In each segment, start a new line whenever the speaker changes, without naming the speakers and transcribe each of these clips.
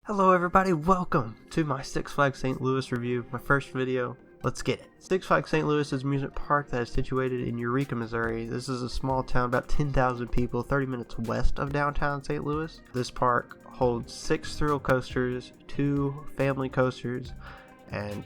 Hello everybody, welcome to my Six Flags St. Louis review, my first video. Let's get it. Six Flags St. Louis is an amusement park that is situated in Eureka, Missouri. This is a small town, about 10,000 people, 30 minutes west of downtown St. Louis. This park holds 6 thrill coasters, 2 family coasters, and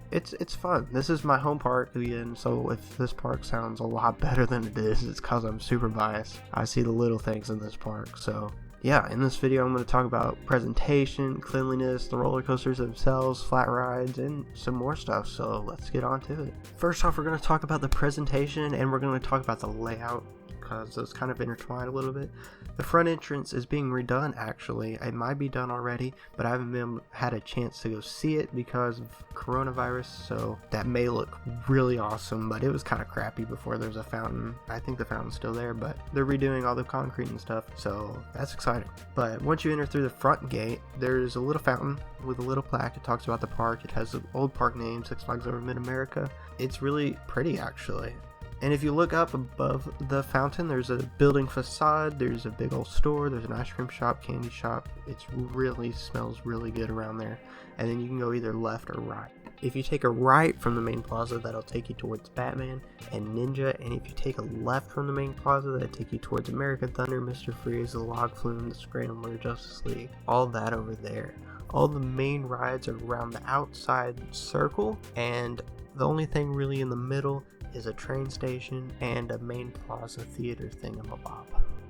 it's fun. This is my home park again, so if this park sounds a lot better than it is, it's because I'm super biased. I see the little things in this park, so yeah, in this video I'm going to talk about presentation, cleanliness, the roller coasters themselves, flat rides, and some more stuff, so let's get on to it. First off, we're going to talk about the presentation, and we're going to talk about the layout, because it's kind of intertwined a little bit. The front entrance is being redone, actually. It might be done already, but I haven't had a chance to go see it because of coronavirus, so that may look really awesome, but it was kind of crappy before. There's a fountain. I think the fountain's still there, but they're redoing all the concrete and stuff, so that's exciting. But once you enter through the front gate, there's a little fountain with a little plaque. It talks about the park. It has the old park name, Six Flags Over Mid-America. It's really pretty, actually. And if you look up above the fountain, there's a building facade, there's a big old store, there's an ice cream shop, candy shop. It really smells really good around there. And then you can go either left or right. If you take a right from the main plaza, that'll take you towards Batman and Ninja. And if you take a left from the main plaza, that'll take you towards American Thunder, Mr. Freeze, the Log Flume, the Scrambler, Justice League. All that over there. All the main rides are around the outside circle, and the only thing really in the middle is a train station and a main plaza theater thingamabob.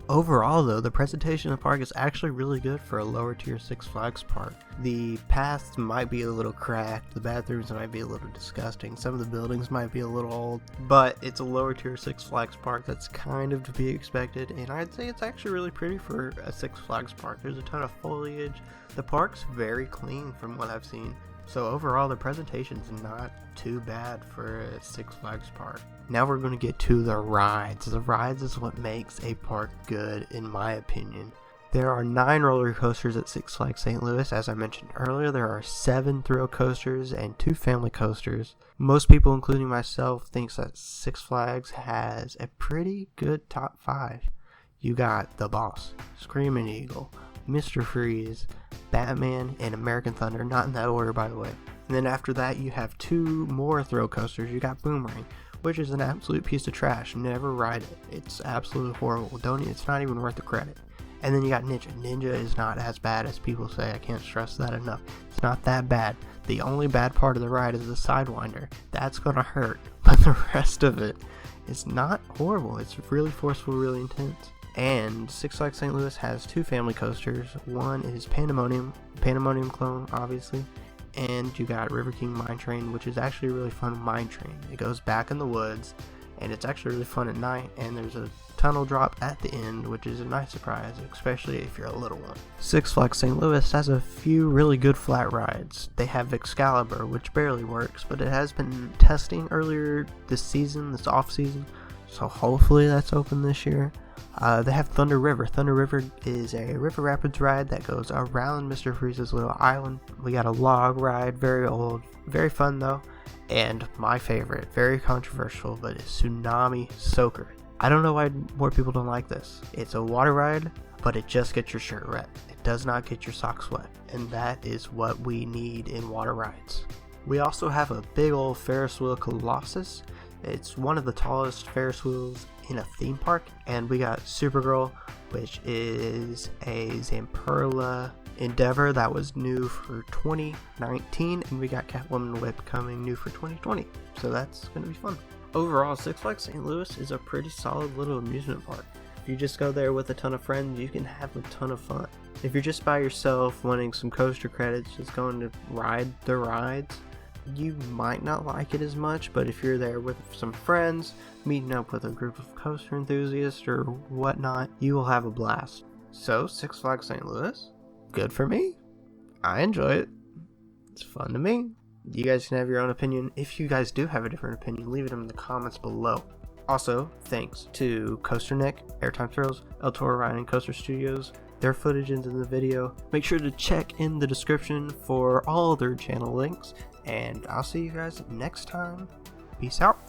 Overall though, the presentation of the park is actually really good for a lower tier Six Flags park. The paths might be a little cracked, the bathrooms might be a little disgusting, some of the buildings might be a little old, but it's a lower tier Six Flags park that's kind of to be expected, and I'd say it's actually really pretty for a Six Flags park. There's a ton of foliage. The park's very clean from what I've seen. So overall, the presentation's not too bad for a Six Flags park. Now we're going to get to the rides. The rides is what makes a park good, in my opinion. There are 9 roller coasters at Six Flags St. Louis. As I mentioned earlier, there are 7 thrill coasters and 2 family coasters. Most people, including myself, thinks that Six Flags has a pretty good top 5. You got The Boss, Screaming Eagle, Mr. Freeze, Batman, and American Thunder, not in that order by the way. And then after that you have 2 more thrill coasters. You got Boomerang, which is an absolute piece of trash. Never ride it. It's absolutely horrible. It's not even worth the credit. And then you got Ninja. Ninja is not as bad as people say. I can't stress that enough. It's not that bad. The only bad part of the ride is the Sidewinder. That's gonna hurt, but the rest of it is not horrible. It's really forceful, really intense. And Six Flags St. Louis has 2 family coasters. One is Pandemonium clone, obviously. And you got River King Mine Train, which is actually a really fun mine train. It goes back in the woods, and it's actually really fun at night. And there's a tunnel drop at the end, which is a nice surprise, especially if you're a little one. Six Flags St. Louis has a few really good flat rides. They have Excalibur, which barely works, but it has been testing earlier this season, this off season. So hopefully that's open this year. They have Thunder River. Thunder River is a river rapids ride that goes around Mr. Freeze's little island. We got a log ride, very old, very fun though. And my favorite, very controversial, but is Tsunami Soaker. I don't know why more people don't like this. It's a water ride, but it just gets your shirt wet. It does not get your socks wet. And that is what we need in water rides. We also have a big old Ferris wheel Colossus. It's one of the tallest Ferris wheels in a theme park. And we got Supergirl, which is a Zamperla Endeavor that was new for 2019. And we got Catwoman Whip coming new for 2020. So that's going to be fun. Overall, Six Flags St. Louis is a pretty solid little amusement park. If you just go there with a ton of friends, you can have a ton of fun. If you're just by yourself wanting some coaster credits, just going to ride the rides, you might not like it as much, but if you're there with some friends, meeting up with a group of coaster enthusiasts or whatnot, you will have a blast. So, Six Flags St. Louis, good for me. I enjoy it. It's fun to me. You guys can have your own opinion. If you guys do have a different opinion, leave it in the comments below. Also, thanks to Coaster Nick, Airtime Thrills, El Toro Ryan, and Coaster Studios. Their footage is in the video. Make sure to check in the description for all their channel links. And I'll see you guys next time. Peace out.